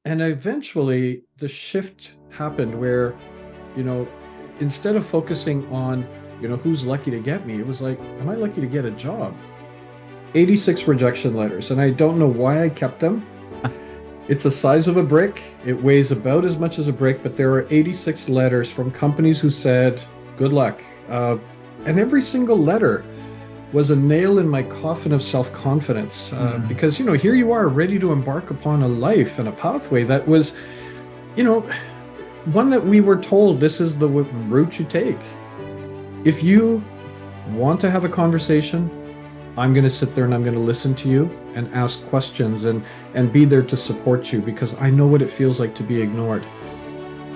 And eventually the shift happened where, you know, instead of focusing on, who's lucky to get me, it was like, am I lucky to get a job? 86 rejection letters. And I don't know why I kept them. It's the size of a brick. It weighs about as much as a brick, but there are 86 letters from companies who said, good luck. And every single letter was a nail in my coffin of self-confidence because, here you are ready to embark upon a life and a pathway that was, you know, one that we were told this is the route you take. If you want to have a conversation, I'm going to sit there and I'm going to listen to you and ask questions and be there to support you because I know what it feels like to be ignored.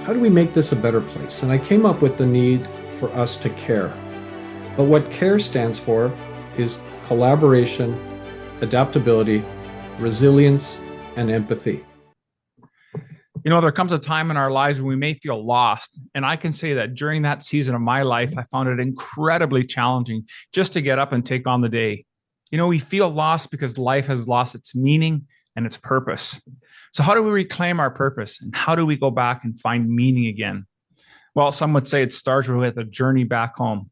How do we make this a better place? And I came up with the need for us to care. But what CARE stands for is collaboration, adaptability, resilience, and empathy. There comes a time in our lives when we may feel lost. And I can say that during that season of my life, I found it incredibly challenging just to get up and take on the day. We feel lost because life has lost its meaning and its purpose. So how do we reclaim our purpose? And how do we go back and find meaning again? Well, some would say it starts with a journey back home.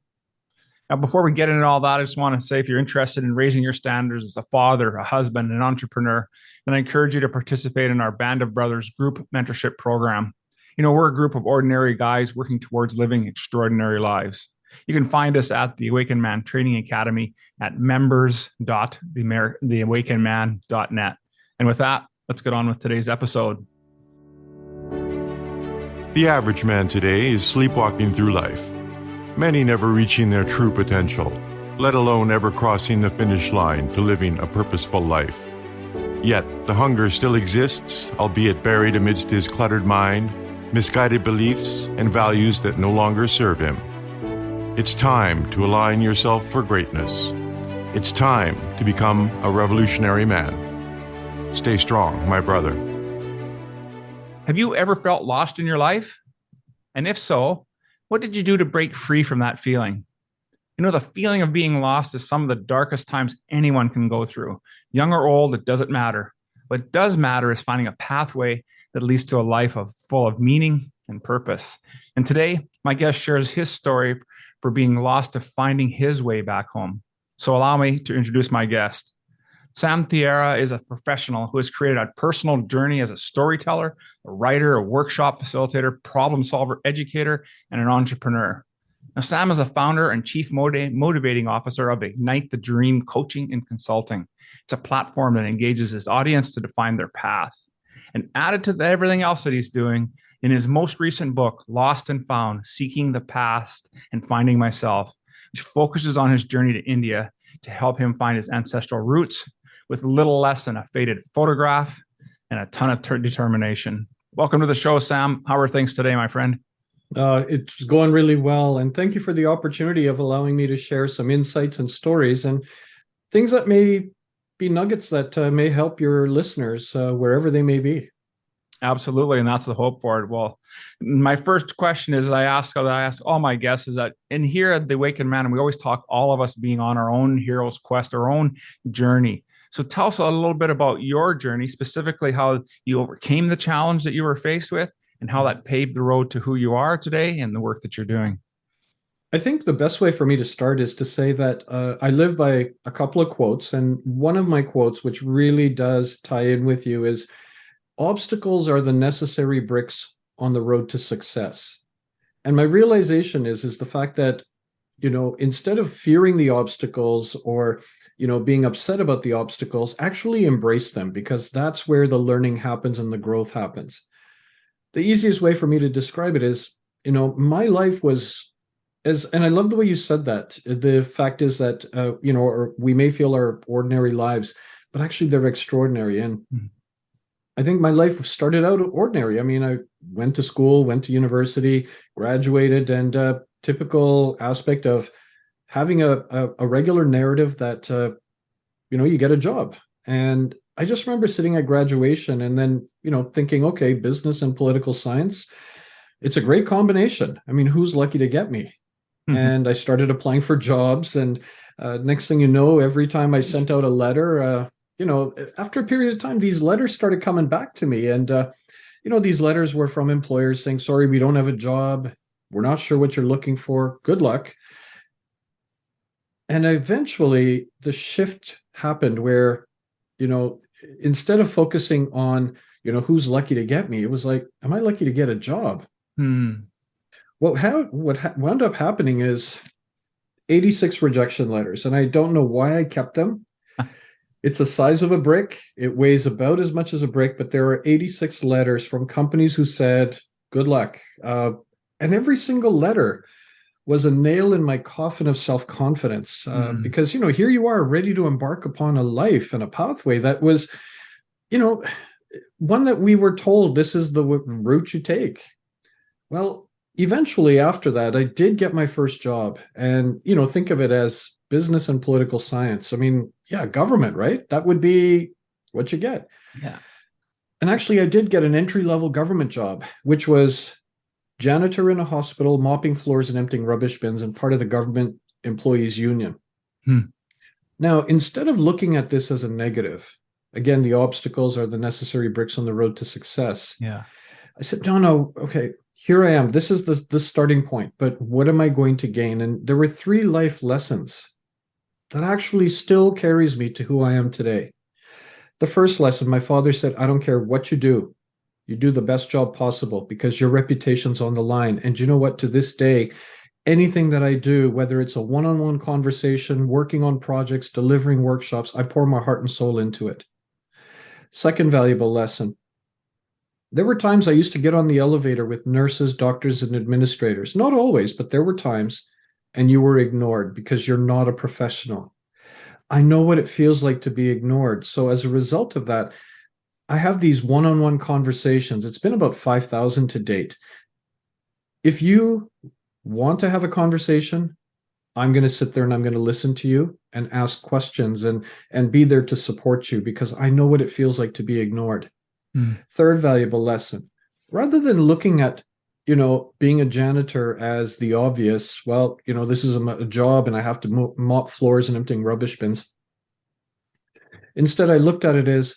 Now, before we get into all that, I just want to say if you're interested in raising your standards as a father, a husband, an entrepreneur, then I encourage you to participate in our Band of Brothers group mentorship program. We're a group of ordinary guys working towards living extraordinary lives. You can find us at the Awakened Man Training Academy at members.theawakenedman.net. And with that, let's get on with today's episode. The average man today is sleepwalking through life. Many never reaching their true potential, let alone ever crossing the finish line to living a purposeful life. Yet, the hunger still exists, albeit buried amidst his cluttered mind, misguided beliefs, and values that no longer serve him. It's time to align yourself for greatness. It's time to become a revolutionary man. Stay strong, my brother. Have you ever felt lost in your life? And if so, what did you do to break free from that feeling? The feeling of being lost is some of the darkest times anyone can go through. Young or old, it doesn't matter. What does matter is finding a pathway that leads to a life full of meaning and purpose. And today, my guest shares his story for being lost to finding his way back home. So allow me to introduce my guest. Sam Thiara is a professional who has created a personal journey as a storyteller, a writer, a workshop facilitator, problem solver, educator, and an entrepreneur. Now, Sam is a founder and chief motivating officer of Ignite the Dream Coaching and Consulting. It's a platform that engages his audience to define their path. And added to everything else that he's doing, in his most recent book, Lost and Found, Seeking the Past and Finding Myself, which focuses on his journey to India to help him find his ancestral roots, with little less than a faded photograph and a ton of determination. Welcome to the show, Sam. How are things today, my friend? It's going really well. And thank you for the opportunity of allowing me to share some insights and stories and things that may be nuggets that may help your listeners wherever they may be. Absolutely. And that's the hope for it. Well, my first question is I ask all my guests is that in here at the Awakened Man, we always talk all of us being on our own hero's quest, our own journey. So tell us a little bit about your journey, specifically how you overcame the challenge that you were faced with and how that paved the road to who you are today and the work that you're doing. I think the best way for me to start is to say that I live by a couple of quotes. And one of my quotes, which really does tie in with you, is obstacles are the necessary bricks on the road to success. And my realization is the fact that, instead of fearing the obstacles or, being upset about the obstacles, actually embrace them, because that's where the learning happens and the growth happens. The easiest way for me to describe it is, my life was and I love the way you said that. The fact is that, or we may feel our ordinary lives, but actually they're extraordinary. And I think my life started out ordinary. I mean, I went to school, went to university, graduated, and typical aspect of having a regular narrative that, you get a job. And I just remember sitting at graduation and then, thinking, okay, business and political science, it's a great combination. I mean, who's lucky to get me? And I started applying for jobs. And next thing you know, every time I sent out a letter, after a period of time, these letters started coming back to me. And these letters were from employers saying, sorry, we don't have a job. We're not sure what you're looking for. Good luck. And eventually the shift happened where, instead of focusing on, who's lucky to get me, it was like, am I lucky to get a job? What wound up happening is 86 rejection letters, and I don't know why I kept them. It's the size of a brick. It weighs about as much as a brick, but there are 86 letters from companies who said, good luck. And every single letter was a nail in my coffin of self-confidence, because, here you are ready to embark upon a life and a pathway that was, one that we were told this is the route you take. Well, eventually after that, I did get my first job, and, think of it as business and political science. I mean, yeah, government, right? That would be what you get. Yeah. And actually, I did get an entry-level government job, which was janitor in a hospital, mopping floors and emptying rubbish bins, and part of the government employees union. Now, instead of looking at this as a negative, again, the obstacles are the necessary bricks on the road to success. Yeah. I said, no, okay, here I am. This is the starting point, but what am I going to gain? And there were 3 life lessons that actually still carries me to who I am today. The first lesson, my father said, I don't care what you do the best job possible because your reputation's on the line. And you know what? To this day, anything that I do, whether it's a one-on-one conversation, working on projects, delivering workshops, I pour my heart and soul into it. Second valuable lesson. There were times I used to get on the elevator with nurses, doctors, and administrators. Not always, but there were times, and you were ignored because you're not a professional. I know what it feels like to be ignored. So as a result of that, I have these one-on-one conversations. It's been about 5,000 to date. If you want to have a conversation, I'm going to sit there and I'm going to listen to you and ask questions and be there to support you because I know what it feels like to be ignored. Third valuable lesson, rather than looking at, being a janitor as the obvious, well, this is a job and I have to mop floors and emptying rubbish bins. Instead, I looked at it as,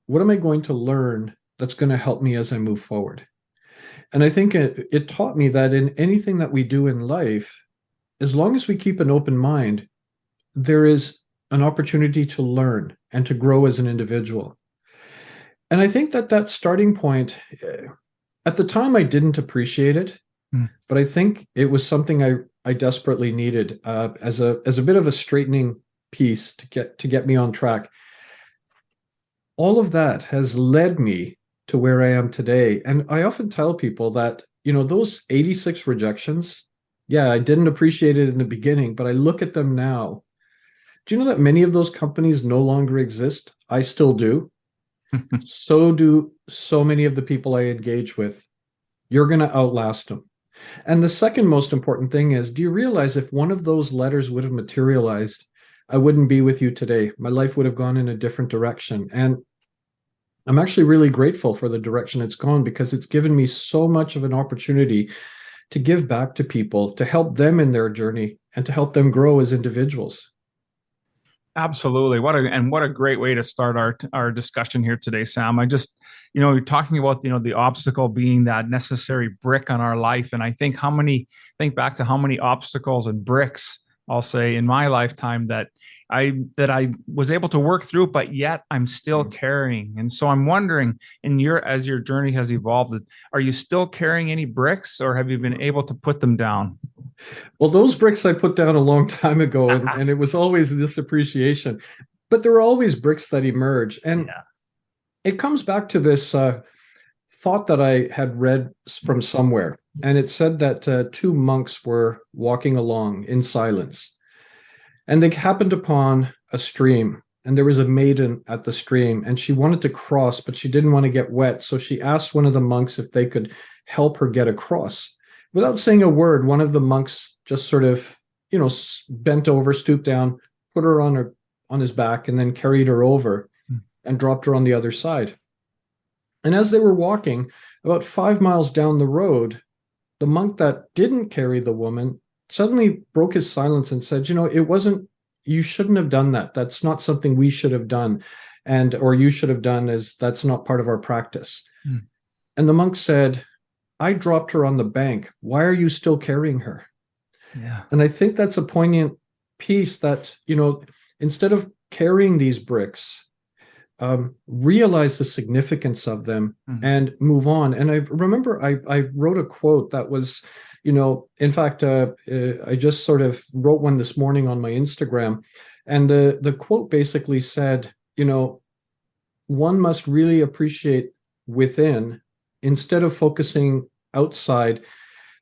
what am I going to learn that's going to help me as I move forward? And I think it taught me that in anything that we do in life, as long as we keep an open mind, there is an opportunity to learn and to grow as an individual. And I think that starting point, at the time, I didn't appreciate it, but I think it was something I desperately needed as a bit of a straightening piece to get me on track. All of that has led me to where I am today. And I often tell people that, those 86 rejections, yeah, I didn't appreciate it in the beginning, but I look at them now. Do you know that many of those companies no longer exist? I still do. So do so many of the people I engage with. You're going to outlast them. And the second most important thing is, do you realize if one of those letters would have materialized, I wouldn't be with you today. My life would have gone in a different direction. And I'm actually really grateful for the direction it's gone because it's given me so much of an opportunity to give back to people, to help them in their journey and to help them grow as individuals. Absolutely. What a great way to start our discussion here today, Sam. I just, you're talking about, the obstacle being that necessary brick on our life. And I think back to how many obstacles and bricks, I'll say, in my lifetime that I was able to work through, but yet I'm still carrying. And so I'm wondering, as your journey has evolved, are you still carrying any bricks or have you been able to put them down? Well, those bricks I put down a long time ago, and it was always this appreciation. But there are always bricks that emerge. And it comes back to this thought that I had read from somewhere. And it said that 2 monks were walking along in silence. And they happened upon a stream. And there was a maiden at the stream. And she wanted to cross, but she didn't want to get wet. So she asked one of the monks if they could help her get across. Without saying a word, one of the monks just sort of, bent over, stooped down, put her on his back, and then carried her over and dropped her on the other side. And as they were walking, about 5 miles down the road, the monk that didn't carry the woman suddenly broke his silence and said, you shouldn't have done that. That's not something we should have done. Or you should have done, as that's not part of our practice. And the monk said, I dropped her on the bank. Why are you still carrying her? Yeah. And I think that's a poignant piece that, instead of carrying these bricks, realize the significance of them and move on. And I remember I wrote a quote that was, in fact, I just sort of wrote one this morning on my Instagram. And the quote basically said, one must really appreciate within instead of focusing outside.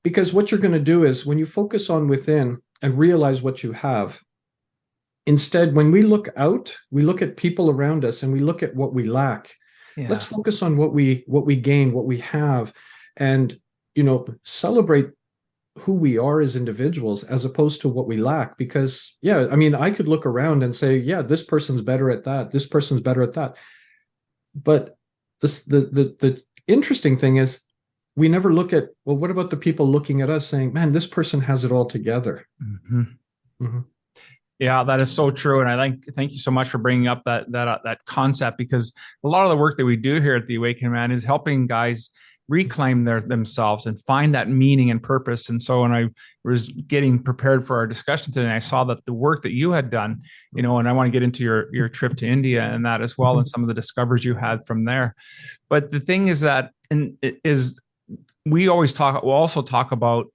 Because what you're going to do is when you focus on within and realize what you have, instead, when we look out, we look at people around us and we look at what we lack. Yeah. Let's focus on what we gain, what we have, and celebrate who we are as individuals as opposed to what we lack. Because I could look around and say, yeah, this person's better at that, this person's better at that. But the interesting thing is we never look at, well, what about the people looking at us saying, man, this person has it all together. Mm-hmm. Mm-hmm. Yeah, that is so true. And thank you so much for bringing up that concept, because a lot of the work that we do here at the Awakened Man is helping guys reclaim themselves and find that meaning and purpose. And so when I was getting prepared for our discussion today, I saw that the work that you had done, and I want to get into your trip to India and that as well, and some of the discoveries you had from there. But the thing is that we'll also talk about,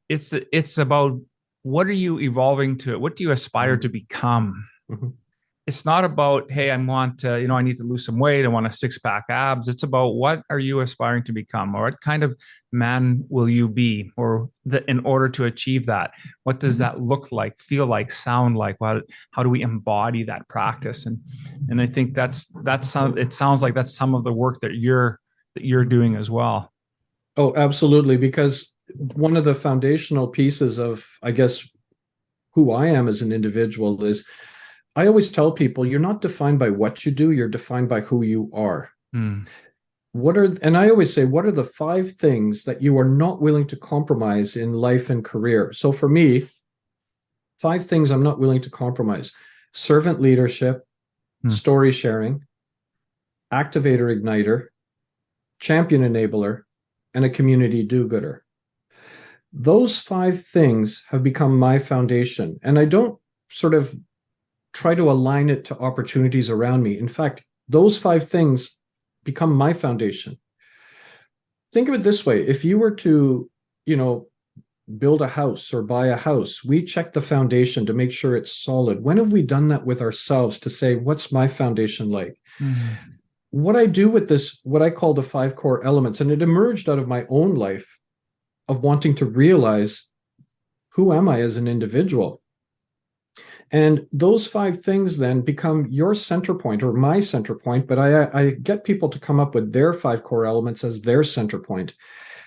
it's about, what are you evolving to? What do you aspire to become? Mm-hmm. It's not about, hey, I need to lose some weight. I want a 6-pack abs. It's about, what are you aspiring to become? Or what kind of man will you be? In order to achieve that, what does that look like, feel like, sound like? How do we embody that practice? And I think it sounds like that's some of the work that you're doing as well. Oh, absolutely. Because one of the foundational pieces of, I guess, who I am as an individual is, I always tell people, you're not defined by what you do, you're defined by who you are. And I always say, what are the 5 things that you are not willing to compromise in life and career? So for me, 5 things I'm not willing to compromise: servant leadership, story sharing, activator igniter, champion enabler, and a community do-gooder. Those 5 things have become my foundation. And I don't sort of try to align it to opportunities around me. In fact, those 5 things become my foundation. Think of it this way. If you were to, build a house or buy a house, we check the foundation to make sure it's solid. When have we done that with ourselves to say, what's my foundation like? Mm-hmm. What I do with this, what I call the 5 core elements, and it emerged out of my own life of wanting to realize, who am I as an individual? And those 5 things then become your center point or my center point, but I get people to come up with their 5 core elements as their center point,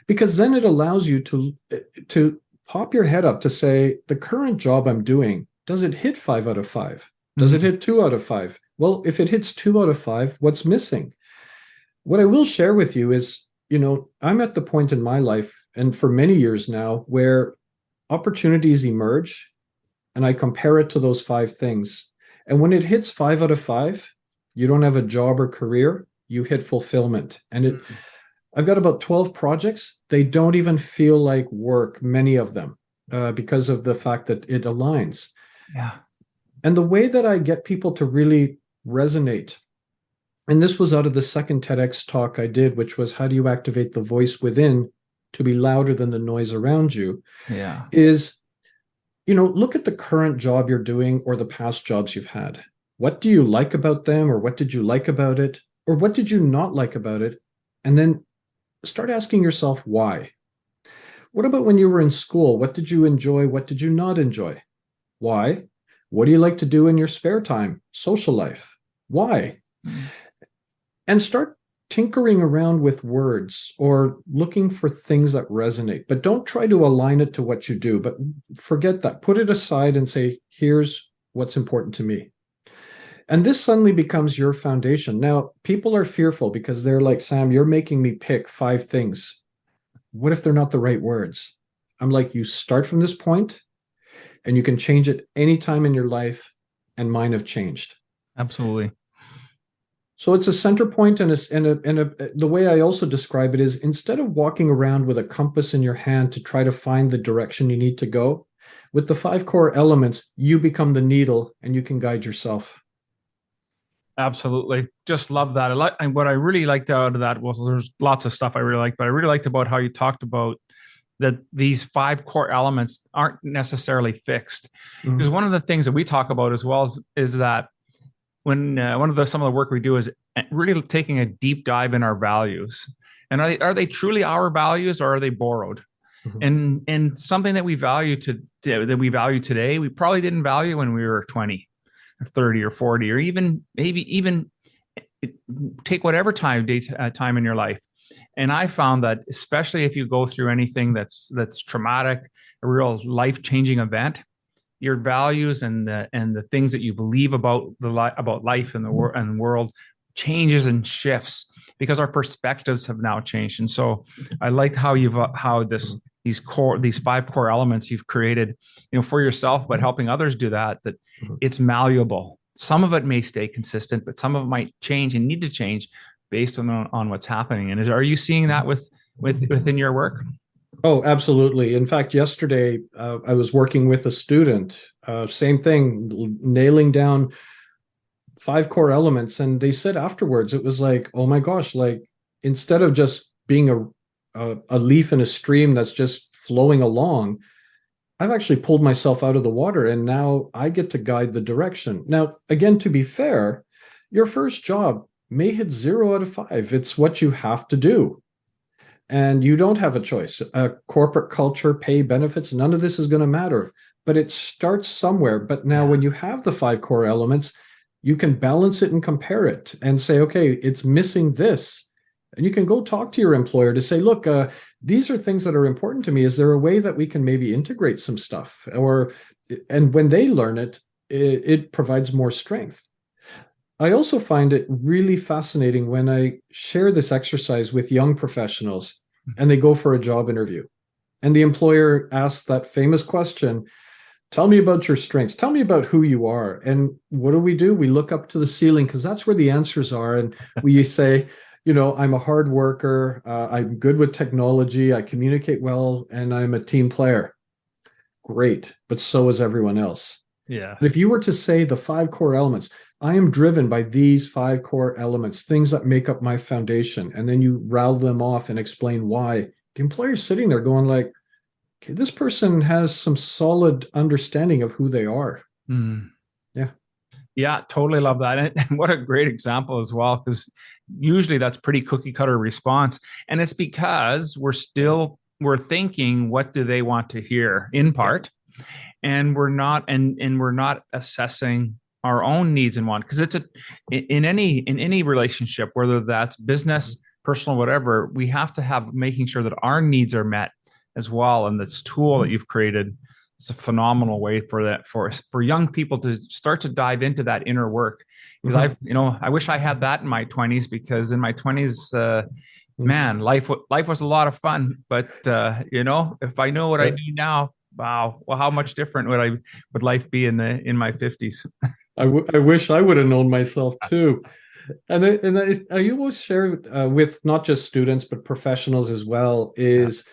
because then it allows you to pop your head up to say, the current job I'm doing, does it hit 5 out of 5? Does it hit 2 out of 5? Well, if it hits 2 out of 5, what's missing? What I will share with you is, I'm at the point in my life, and for many years now, where opportunities emerge and I compare it to those 5 things. And when it hits 5 out of 5, you don't have a job or career, you hit fulfillment. And I've got about 12 projects. They don't even feel like work, many of them, because of the fact that it aligns. Yeah. And the way that I get people to really resonate, and this was out of the second TEDx talk I did, which was, how do you activate the voice within to be louder than the noise around you? Yeah. Is, look at the current job you're doing or the past jobs you've had. What do you like about them, or what did you like about it, or what did you not like about it? And then start asking yourself why. What about when you were in school? What did you enjoy? What did you not enjoy? Why? What do you like to do in your spare time? Social life. Why? And start tinkering around with words or looking for things that resonate, but don't try to align it to what you do, but forget that. Put it aside and say, here's what's important to me. And this suddenly becomes your foundation. Now, people are fearful because they're like, Sam, you're making me pick 5 things. What if they're not the right words? I'm like, you start from this point and you can change it anytime in your life, and mine have changed. Absolutely. So it's a center point, the way I also describe it is, instead of walking around with a compass in your hand to try to find the direction you need to go, with the 5 core elements, you become the needle and you can guide yourself. Absolutely. Just love that. And what I really liked out of that was, there's lots of stuff I really liked, but I really liked about how you talked about that these 5 core elements aren't necessarily fixed. Because one of the things that we talk about as well is that when some of the work we do is really taking a deep dive in our values, and are they truly our values, or are they borrowed? And something that we value today, we probably didn't value when we were 20 or 30 or 40, or even take whatever time in your life. And I found that, especially if you go through anything that's traumatic, a real life-changing event, your values and the things that you believe about life and the world changes and shifts, because our perspectives have now changed. And so I liked how these 5 core elements you've created, for yourself, but helping others do that it's malleable. Some of it may stay consistent, but some of it might change and need to change based on what's happening. And are you seeing that within your work? Oh, absolutely. In fact, yesterday I was working with a student, same thing, nailing down 5 core elements. And they said afterwards, it was like, oh my gosh, like, instead of just being a leaf in a stream that's just flowing along, I've actually pulled myself out of the water, and now I get to guide the direction. Now, again, to be fair, your first job may hit 0 out of 5. It's what you have to do. And you don't have a choice. Corporate culture, pay, benefits, none of this is going to matter. But it starts somewhere. But now when you have the 5 core elements, you can balance it and compare it and say, okay, it's missing this. And you can go talk to your employer to say, look, these are things that are important to me. Is there a way that we can maybe integrate some stuff? And when they learn it, it provides more strength. I also find it really fascinating when I share this exercise with young professionals and they go for a job interview. And the employer asks that famous question, tell me about your strengths. Tell me about who you are. And what do? We look up to the ceiling because that's where the answers are. And we say, I'm a hard worker. I'm good with technology. I communicate well, and I'm a team player. Great. But so is everyone else. Yeah. If you were to say the 5 core elements, I am driven by these 5 core elements, things that make up my foundation. And then you rattle them off and explain why. The employer's sitting there going like, okay, this person has some solid understanding of who they are. Yeah. Yeah, totally love that. And what a great example as well, because usually that's pretty cookie cutter response. And it's because we're thinking, what do they want to hear in part? And we're not assessing our own needs and wants, because in any relationship, whether that's business, personal, whatever, we have to have making sure that our needs are met as well. And this tool that you've created, it's a phenomenal way for young people to start to dive into that inner work. Because I wish I had that in my 20s, because in my 20s, man, life was a lot of fun. But if I know what I do now, wow, well, how much different would life be in my 50s? I wish I would have known myself too. And I always share with not just students, but professionals as well, is,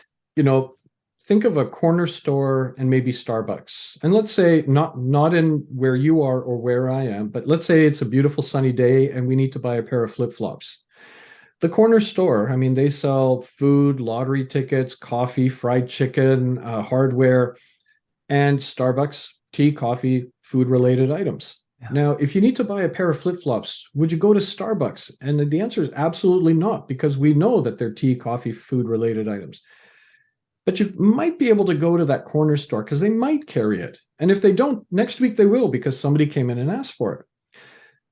think of a corner store and maybe Starbucks. And let's say not in where you are or where I am, but let's say it's a beautiful sunny day and we need to buy a pair of flip-flops. The corner store, I mean, they sell food, lottery tickets, coffee, fried chicken, hardware, and Starbucks, tea, coffee, food-related items. Yeah. Now, if you need to buy a pair of flip-flops, would you go to Starbucks? And the answer is absolutely not, because we know that they're tea, coffee, food-related items. But you might be able to go to that corner store because they might carry it. And if they don't, next week they will, because somebody came in and asked for it.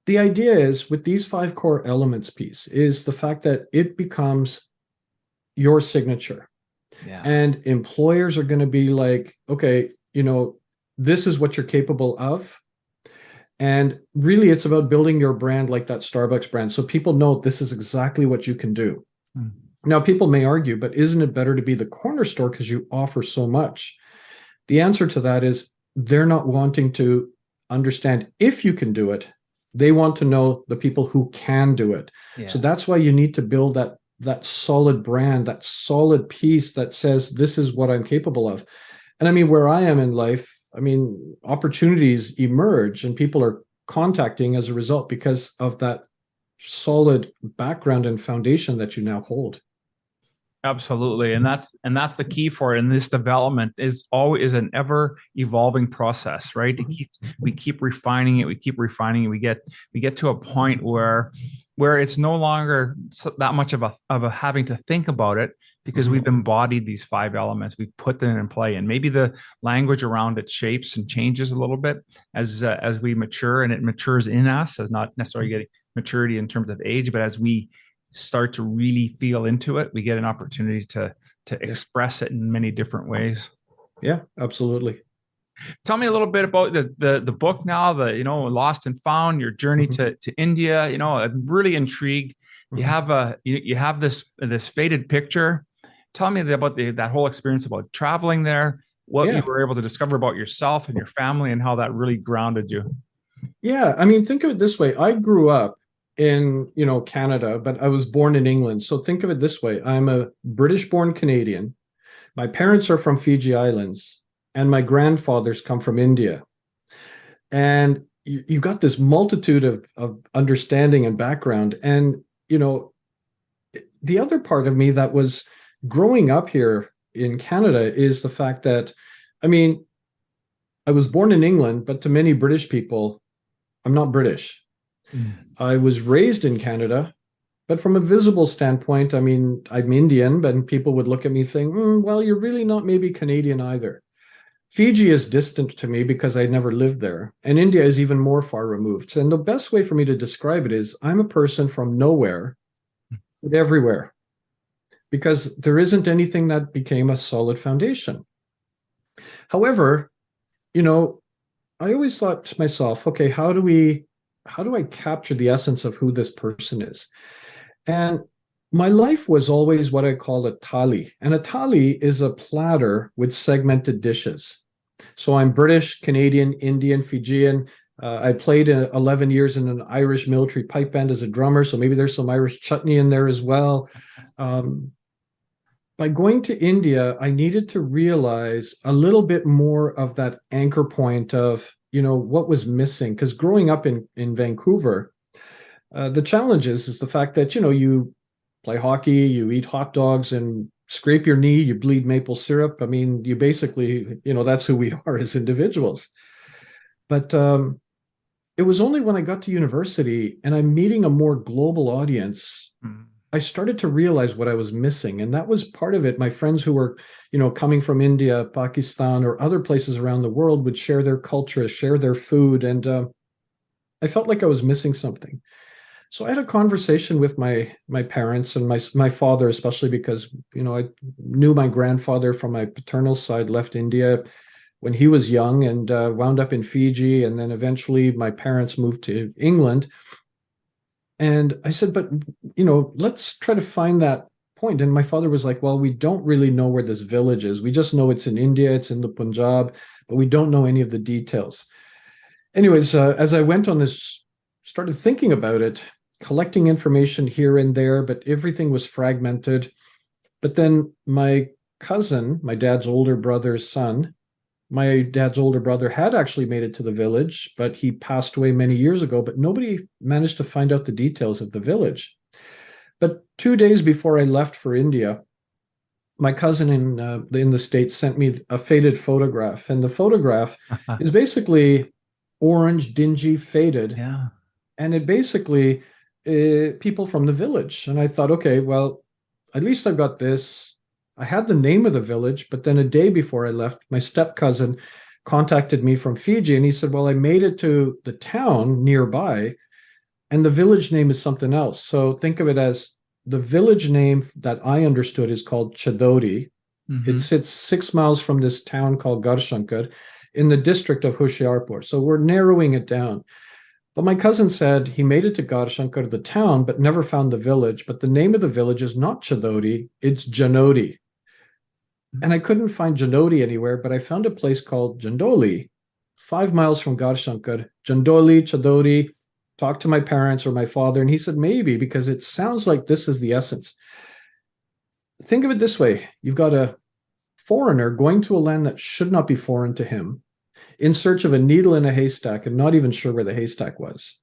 The idea is, with these 5 core elements piece, is the fact that it becomes your signature. Yeah. And employers are going to be like, okay, this is what you're capable of. And really, it's about building your brand like that Starbucks brand, so people know this is exactly what you can do. Now, people may argue, but isn't it better to be the corner store because you offer so much? The answer to that is they're not wanting to understand if you can do it. They want to know the people who can do it. Yeah. So that's why you need to build that solid brand, that solid piece that says, this is what I'm capable of. And I mean, where I am in life, I mean, opportunities emerge and people are contacting as a result because of that solid background and foundation that you now hold. Absolutely. And that's the key for it. And this development is always an ever evolving process, right? We keep refining it. We keep refining it. We get to a point where it's no longer that much of a having to think about it, because we've embodied these 5 elements. We've put them in play, and maybe the language around it shapes and changes a little bit as we mature, and it matures in us, as not necessarily getting maturity in terms of age, but as we start to really feel into it, we get an opportunity to express it in many different ways. Yeah, absolutely. Tell me a little bit about the book now, Lost and Found, your journey to India. I'm really intrigued. You have this faded picture. Tell me about that whole experience about traveling there, what you were able to discover about yourself and your family, and how that really grounded you. Yeah, I mean, think of it this way. I grew up in, Canada, but I was born in England. So think of it this way. I'm a British-born Canadian. My parents are from Fiji Islands, and my grandfathers come from India. And you've got this multitude of understanding and background. And, the other part of me that was growing up here in Canada is the fact that, I mean, I was born in England, but to many British people, I'm not British. I was raised in Canada, but from a visible standpoint, I mean, I'm Indian, but people would look at me saying, well, you're really not maybe Canadian either. Fiji is distant to me because I never lived there, and India is even more far removed. And the best way for me to describe it is I'm a person from nowhere, but everywhere, because there isn't anything that became a solid foundation. However, I always thought to myself, okay, how do I capture the essence of who this person is? And my life was always what I call a thali. And a thali is a platter with segmented dishes. So I'm British, Canadian, Indian, Fijian. I played 11 years in an Irish military pipe band as a drummer. So maybe there's some Irish chutney in there as well. By going to India, I needed to realize a little bit more of that anchor point of, what was missing. Because growing up in Vancouver, the challenge is the fact that, you play hockey, you eat hot dogs and scrape your knee, you bleed maple syrup. I mean, you basically, that's who we are as individuals. But it was only when I got to university and I'm meeting a more global audience, I started to realize what I was missing. And that was part of it. My friends who were, coming from India, Pakistan, or other places around the world would share their culture, share their food. And I felt like I was missing something. So I had a conversation with my parents and my father, especially because, I knew my grandfather from my paternal side left India when he was young and wound up in Fiji. And then eventually my parents moved to England. And I said, but, let's try to find that point. And my father was like, well, we don't really know where this village is. We just know it's in India, it's in the Punjab, but we don't know any of the details. Anyways, as I went on this, started thinking about it, collecting information here and there, but everything was fragmented. But then my cousin, my dad's older brother's son, my dad's older brother had actually made it to the village, but he passed away many years ago, but nobody managed to find out the details of the village. But 2 days before I left for India, my cousin in the States sent me a faded photograph. And the photograph is basically orange, dingy, faded. Yeah. And it basically, people from the village. And I thought, okay, well, at least I've got this. I had the name of the village, but then a day before I left, my step cousin contacted me from Fiji and he said, well, I made it to the town nearby and the village name is something else. So think of it as the village name that I understood is called Chadodi. It sits 6 miles from this town called Garshankar in the district of Hoshiarpur. So we're narrowing it down. But my cousin said he made it to Garshankar, the town, but never found the village. But the name of the village is not Chadodi, it's Janodi. And I couldn't find Janodi anywhere, but I found a place called Jandoli, 5 miles from Garshankar. Jandoli, Chadodi, talk to my parents or my father? And he said, maybe, because it sounds like this is the essence. Think of it this way. You've got a foreigner going to a land that should not be foreign to him, in search of a needle in a haystack and not even sure where the haystack was.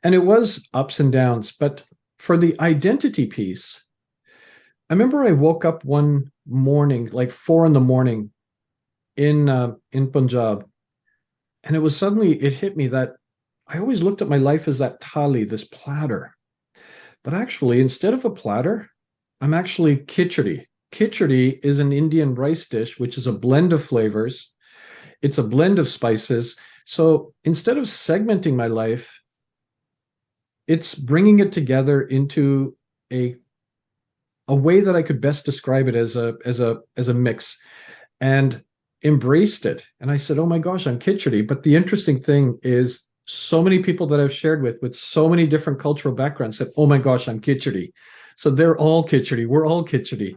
And it was ups and downs. But for the identity piece, I remember I woke up one morning, like 4 a.m. in Punjab, and it hit me that I always looked at my life as that thali, this platter. But actually, instead of a platter, I'm actually khichdi. Khichdi is an Indian rice dish, which is a blend of flavors. It's a blend of spices. So instead of segmenting my life, it's bringing it together into a way that I could best describe it as a mix, and embraced it. And I said, oh my gosh, I'm khichdi. But the interesting thing is, so many people that I've shared with so many different cultural backgrounds said, oh my gosh, I'm khichdi. So they're all khichdi. We're all khichdi.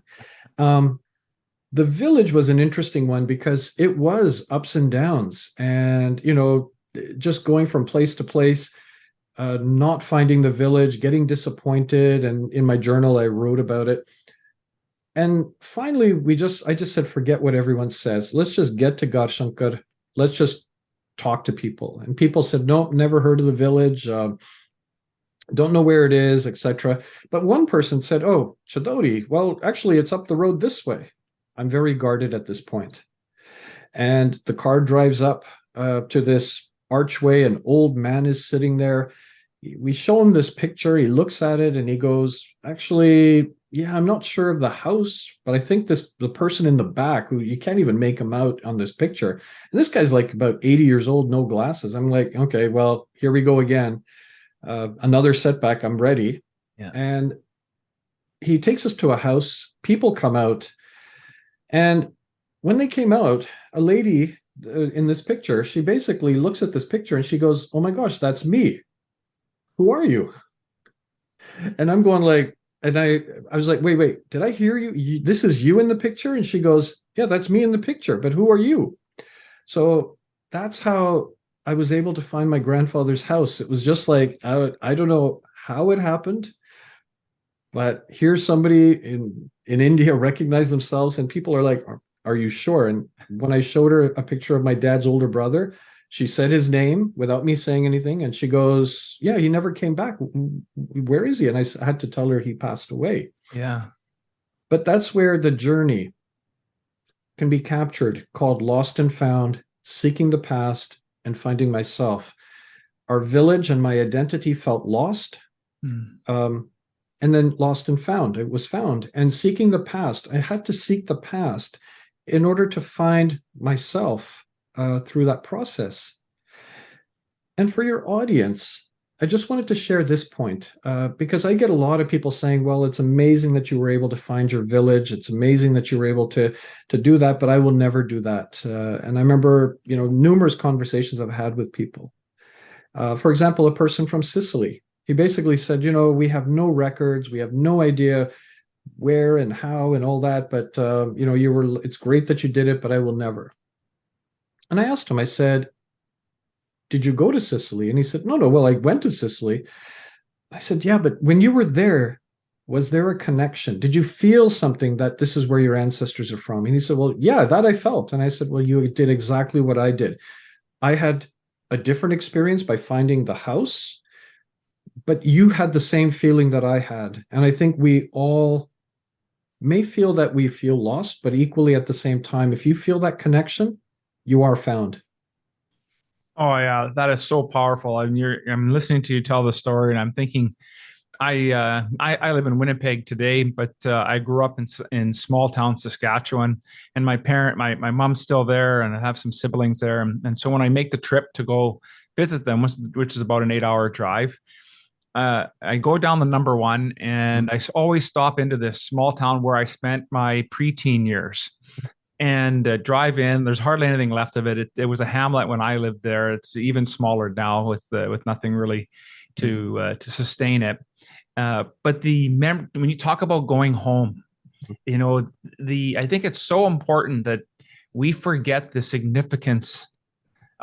The village was an interesting one because it was ups and downs, and just going from place to place, not finding the village, getting disappointed. And in my journal, I wrote about it. And finally, I just said, forget what everyone says. Let's just get to Garshankar. Let's just talk to people. And people said, nope, never heard of the village. Don't know where it is, etc. But one person said, oh, Chadodi, well, actually, it's up the road this way. I'm very guarded at this point. And the car drives up to this archway. An old man is sitting there. We show him this picture. He looks at it and he goes, actually, yeah, I'm not sure of the house, but I think the person in the back, who you can't even make him out on this picture. And this guy's like about 80 years old, no glasses. I'm like, okay, well, here we go again. Another setback. I'm ready. Yeah. And he takes us to a house. People come out. And when they came out, a lady in this picture, she basically looks at this picture and she goes, oh my gosh, that's me. Who are you? And I'm going like, and I was like, wait, did I hear you? This is you in the picture? And she goes, yeah, that's me in the picture, but who are you? So that's how I was able to find my grandfather's house. It was just like, I don't know how it happened, but here's somebody in India recognize themselves, and people are like, are you sure? And when I showed her a picture of my dad's older brother, she said his name without me saying anything. And she goes, yeah, he never came back. Where is he? And I had to tell her he passed away. Yeah. But that's where the journey can be captured, called Lost and Found, Seeking the Past, and Finding Myself. Our village and my identity felt lost. And then lost and found. It was found. And seeking the past, I had to seek the past in order to find myself through that process. And for your audience, I just wanted to share this point because I get a lot of people saying, well, it's amazing that you were able to find your village. It's amazing that you were able to do that, but I will never do that. And I remember, numerous conversations I've had with people. For example, a person from Sicily, he basically said, we have no records. We have no idea where and how and all that. But, it's great that you did it, but I will never. And I asked him, I said, did you go to Sicily? And he said, no, well, I went to Sicily. I said, yeah, but when you were there, was there a connection? Did you feel something that this is where your ancestors are from? And he said, well, yeah, that I felt. And I said, well, you did exactly what I did. I had a different experience by finding the house, but you had the same feeling that I had. And I think we all may feel that we feel lost, but equally at the same time, if you feel that connection, you are found. Oh yeah, that is so powerful. I'm listening to you tell the story, and I'm thinking, I live in Winnipeg today, but I grew up in small town Saskatchewan, and my mom's still there, and I have some siblings there, and so when I make the trip to go visit them, which is about an 8-hour drive, I go down the number one, and I always stop into this small town where I spent my preteen years. And drive in. There's hardly anything left of it. It was a hamlet when I lived there. It's even smaller now with nothing really to sustain it. But when you talk about going home, I think it's so important that we forget the significance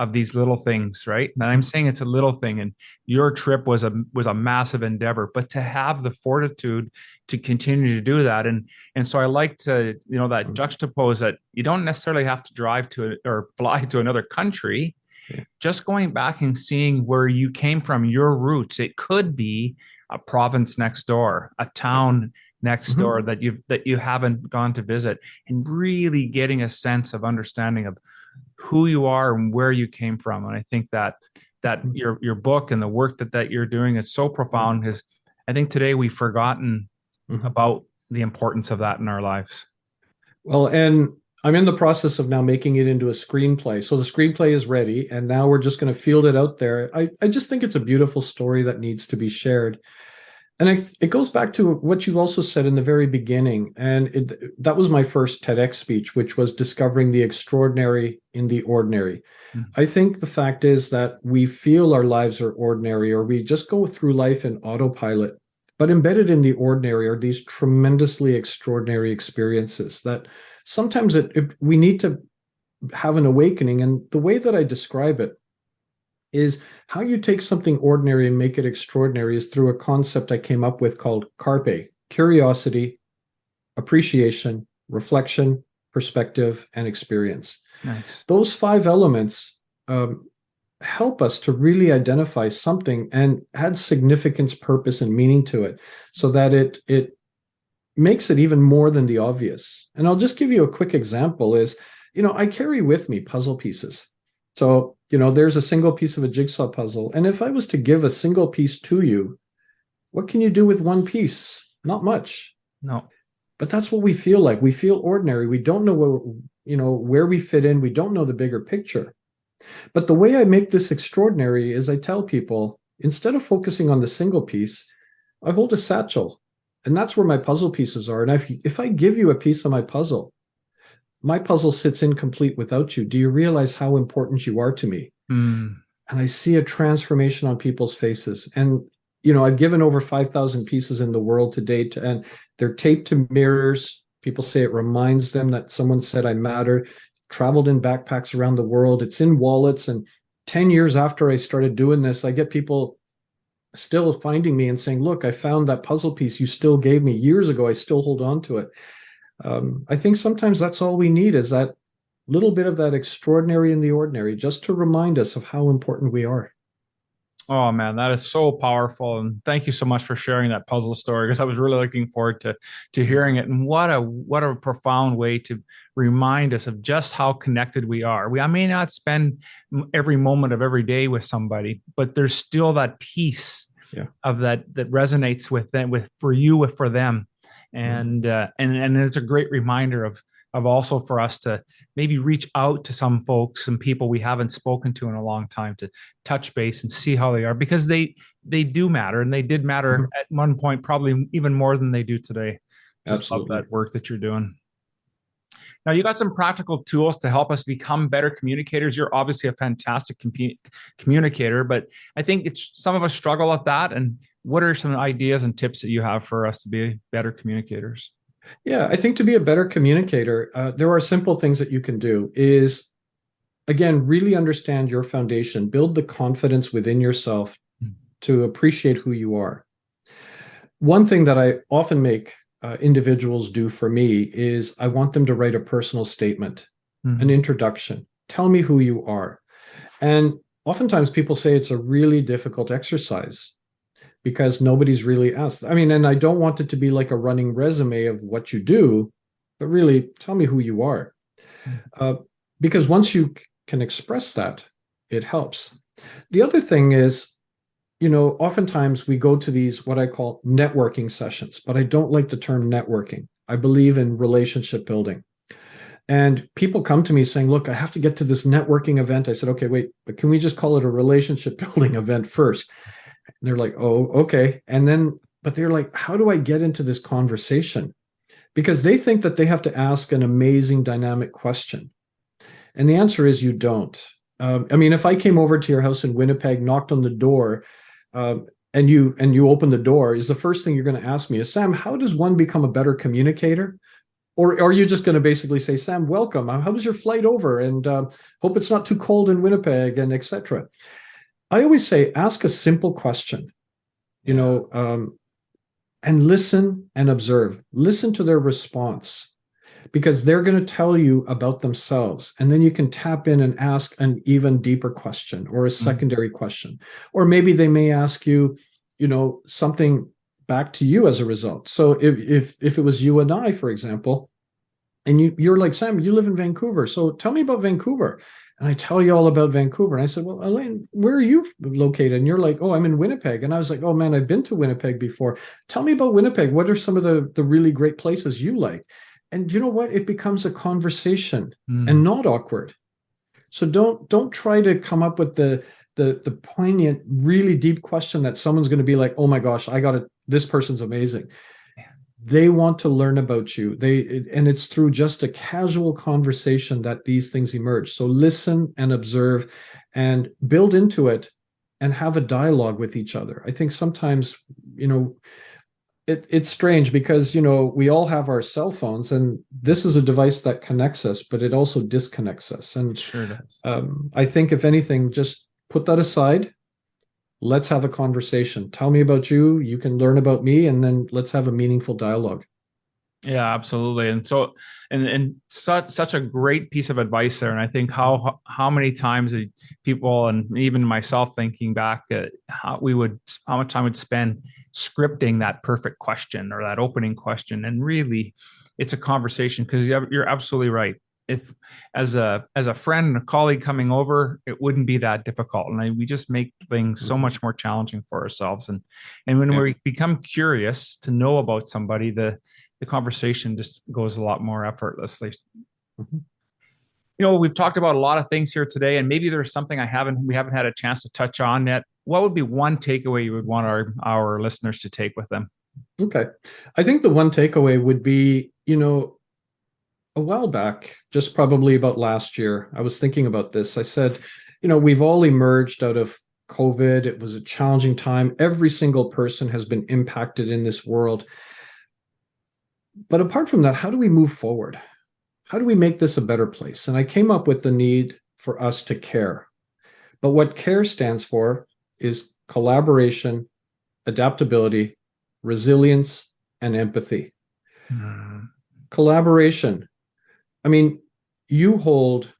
of these little things, right? And I'm saying it's a little thing, and your trip was a massive endeavor, but to have the fortitude to continue to do that, and so I like to, that juxtapose that you don't necessarily have to drive to or fly to another country. Yeah. Just going back and seeing where you came from, your roots. It could be a province next door, a town next door that you haven't gone to visit, and really getting a sense of understanding of who you are and where you came from. And I think that your book and the work that you're doing is so profound, because I think today we've forgotten about the importance of that in our lives. Well, and I'm in the process of now making it into a screenplay. So the screenplay is ready, and now we're just going to field it out there. I just think it's a beautiful story that needs to be shared. And it goes back to what you also said in the very beginning. And that was my first TEDx speech, which was discovering the extraordinary in the ordinary. I think the fact is that we feel our lives are ordinary, or we just go through life in autopilot. But embedded in the ordinary are these tremendously extraordinary experiences that sometimes we need to have an awakening. And the way that I describe it is how you take something ordinary and make it extraordinary is through a concept I came up with called CARPE: curiosity, appreciation, reflection, perspective, and experience. Nice. Those 5 elements help us to really identify something and add significance, purpose, and meaning to it, so that it makes it even more than the obvious. And I'll just give you a quick example is, I carry with me puzzle pieces. So, there's a single piece of a jigsaw puzzle. And if I was to give a single piece to you, what can you do with one piece? Not much. No. But that's what we feel like. We feel ordinary. We don't know where we fit in. We don't know the bigger picture. But the way I make this extraordinary is I tell people, instead of focusing on the single piece, I hold a satchel. And that's where my puzzle pieces are. And if I give you a piece of my puzzle sits incomplete without you. Do you realize how important you are to me? And I see a transformation on people's faces. And, I've given over 5,000 pieces in the world to date, and they're taped to mirrors. People say it reminds them that someone said I matter. Traveled in backpacks around the world. It's in wallets. And 10 years after I started doing this, I get people still finding me and saying, look, I found that puzzle piece you still gave me years ago. I still hold on to it. I think sometimes that's all we need, is that little bit of that extraordinary in the ordinary, just to remind us of how important we are. Oh man, that is so powerful. And thank you so much for sharing that puzzle story, because I was really looking forward to hearing it. And what a profound way to remind us of just how connected we are. I may not spend every moment of every day with somebody, but there's still that piece of that resonates with them, for them. And it's a great reminder of also for us to maybe reach out to some folks and people we haven't spoken to in a long time, to touch base and see how they are, because they do matter, and they did matter at one point, probably even more than they do today. Just Absolutely. love that work that you're doing. Now, you got some practical tools to help us become better communicators. You're obviously a fantastic communicator, but I think some of us struggle at that. And what are some ideas and tips that you have for us to be better communicators? Yeah, I think to be a better communicator, there are simple things that you can do is, again, really understand your foundation, build the confidence within yourself to appreciate who you are. One thing that I often make individuals do for me is I want them to write a personal statement, an introduction. Tell me who you are. And oftentimes people say it's a really difficult exercise, because nobody's really asked. I mean, and I don't want it to be like a running resume of what you do, but really tell me who you are. Because once you can express that, it helps. The other thing is, oftentimes we go to these, what I call networking sessions, but I don't like the term networking. I believe in relationship building. And people come to me saying, look, I have to get to this networking event. I said, okay, wait, but can we just call it a relationship building event first? And they're like, oh, okay. And then, but they're like, how do I get into this conversation? Because they think that they have to ask an amazing dynamic question. And the answer is you don't. I mean, if I came over to your house in Winnipeg, knocked on the door, and you open the door, is the first thing you're going to ask me is, Sam, how does one become a better communicator? Or are you just going to basically say, Sam, welcome. How was your flight over? And hope it's not too cold in Winnipeg, and etc. I always say, ask a simple question, and listen and observe. Listen to their response, because they're going to tell you about themselves. And then you can tap in and ask an even deeper question or a secondary question. Or maybe they may ask you, something back to you as a result. So if it was you and I, for example, and you're like, Sam, you live in Vancouver, so tell me about Vancouver. And I tell you all about Vancouver. And I said, well, Elaine, where are you located? And you're like, oh, I'm in Winnipeg. And I was like, oh man, I've been to Winnipeg before. Tell me about Winnipeg. What are some of the really great places you like? And you know what? It becomes a conversation and not awkward. So don't try to come up with the poignant, really deep question that someone's going to be like, oh my gosh, I got it. This person's amazing. They want to learn about you. And it's through just a casual conversation that these things emerge. So listen and observe and build into it and have a dialogue with each other. I think sometimes, it's strange because, we all have our cell phones, and this is a device that connects us, but it also disconnects us. And sure does. I think if anything, just put that aside. Let's have a conversation. Tell me about you. You can learn about me, and then let's have a meaningful dialogue. Yeah, absolutely. And so, and such a great piece of advice there. And I think how many times people, and even myself, thinking back at how much time would spend scripting that perfect question or that opening question. And really, it's a conversation, because you're absolutely right. If as a friend and a colleague coming over, it wouldn't be that difficult. And we just make things so much more challenging for ourselves. And when we become curious to know about somebody, the conversation just goes a lot more effortlessly. We've talked about a lot of things here today, and maybe there's something we haven't had a chance to touch on yet. What would be one takeaway you would want our listeners to take with them? Okay. I think the one takeaway would be, a while back, just probably about last year, I was thinking about this. I said, we've all emerged out of COVID. It was a challenging time. Every single person has been impacted in this world. But apart from that, how do we move forward? How do we make this a better place? And I came up with the need for us to care. But what CARE stands for is collaboration, adaptability, resilience, and empathy. Collaboration. I mean, you hold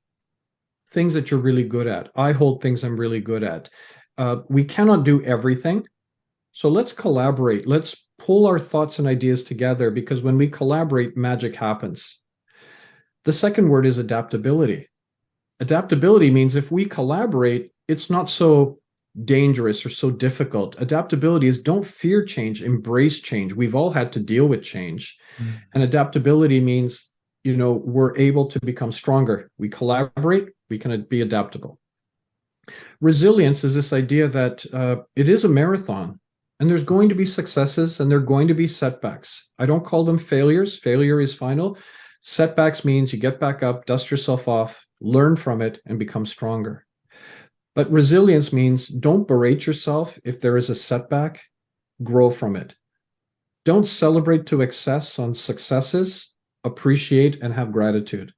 things that you're really good at. I hold things I'm really good at. We cannot do everything. So let's collaborate. Let's pull our thoughts and ideas together, because when we collaborate, magic happens. The second word is adaptability. Adaptability means if we collaborate, it's not so dangerous or so difficult. Adaptability is don't fear change, embrace change. We've all had to deal with change. And adaptability means, we're able to become stronger. We collaborate, we can be adaptable. Resilience is this idea that it is a marathon, and there's going to be successes and there are going to be setbacks. I don't call them failures. Failure is final. Setbacks means you get back up, dust yourself off, learn from it, and become stronger. But resilience means don't berate yourself if there is a setback, grow from it. Don't celebrate to excess on successes, appreciate and have gratitude.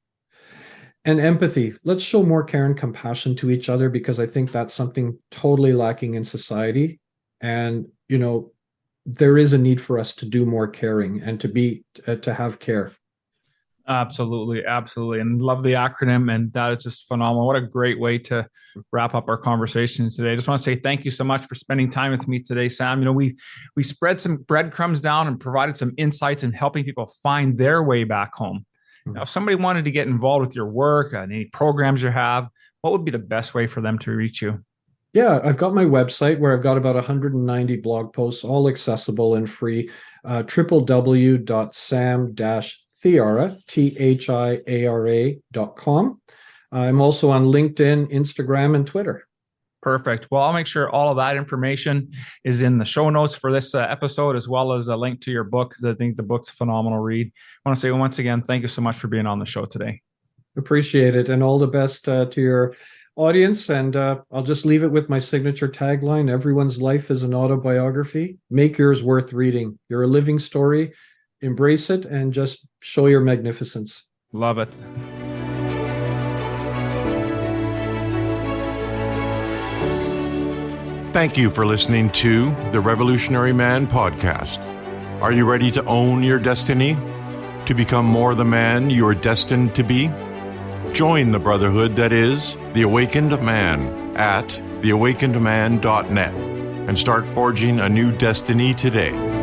And empathy, let's show more care and compassion to each other, because I think that's something totally lacking in society. And, there is a need for us to do more caring and to have care. Absolutely. Absolutely. And love the acronym. And that is just phenomenal. What a great way to wrap up our conversation today. I just want to say thank you so much for spending time with me today, Sam. We spread some breadcrumbs down and provided some insights in helping people find their way back home. Now, if somebody wanted to get involved with your work and any programs you have, what would be the best way for them to reach you? Yeah, I've got my website where I've got about 190 blog posts, all accessible and free, www.sam-thiara, thiara.com. I'm also on LinkedIn, Instagram, and Twitter. Perfect. Well, I'll make sure all of that information is in the show notes for this episode, as well as a link to your book, because I think the book's a phenomenal read. I want to say once again, thank you so much for being on the show today. Appreciate it. And all the best to your audience. And I'll just leave it with my signature tagline. Everyone's life is an autobiography. Make yours worth reading. You're a living story. embrace it and just show your magnificence. Love it. Thank you for listening to the Revolutionary Man podcast. Are you ready to own your destiny? To become more the man you are destined to be? Join the brotherhood that is The Awakened Man at theawakenedman.net and start forging a new destiny today.